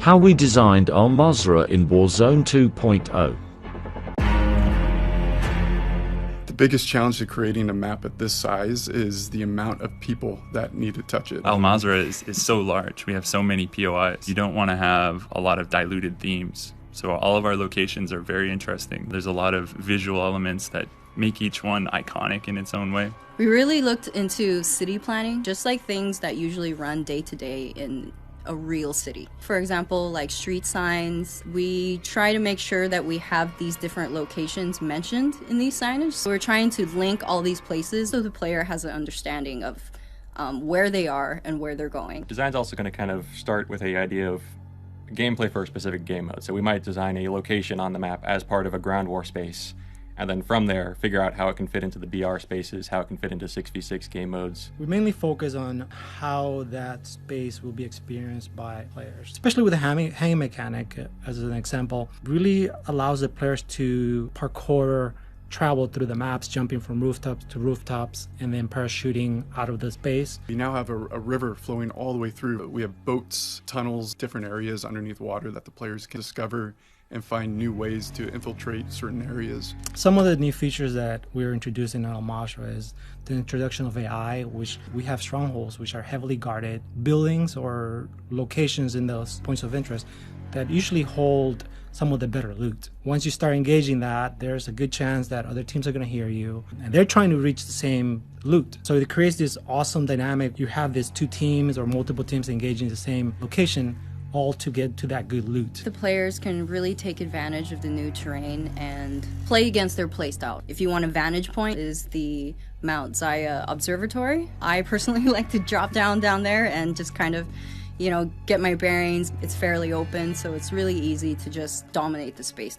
How we designed our Mazra in Warzone 2.0. The biggest challenge to creating a map at this size is the amount of people that need to touch it. Al Mazra is so large. We have so many POIs. You don't want to have a lot of diluted themes. So all of our locations are very interesting. There's a lot of visual elements that make each one iconic in its own way. We really looked into city planning, just like things that usually run day to day in a real city. For example, like street signs, we try to make sure that we have these different locations mentioned in these signage. So we're trying to link all these places so the player has an understanding of where they are and where they're going. Design's also going to kind of start with the idea of gameplay for a specific game mode. So we might design a location on the map as part of a ground war space, and then from there figure out how it can fit into the BR spaces, how it can fit into 6v6 game modes. We mainly focus on how that space will be experienced by players, especially with the hanging mechanic as an example. Really allows the players to parkour, travel through the maps, jumping from rooftops to rooftops, and then parachuting out of the space. We now have a river flowing all the way through. We have boats, tunnels, different areas underneath water that the players can discover and find new ways to infiltrate certain areas. Some of the new features that we're introducing in Al Mazra is the introduction of AI, which we have strongholds which are heavily guarded, buildings or locations in those points of interest that usually hold some of the better loot. Once you start engaging that, there's a good chance that other teams are going to hear you, and they're trying to reach the same loot. So it creates this awesome dynamic. You have these two teams or multiple teams engaging the same location, all to get to that good loot. The players can really take advantage of the new terrain and play against their playstyle. If you want a vantage point, is the Mount Zaya Observatory. I personally like to drop down there and just kind of, get my bearings. It's fairly open, so it's really easy to just dominate the space.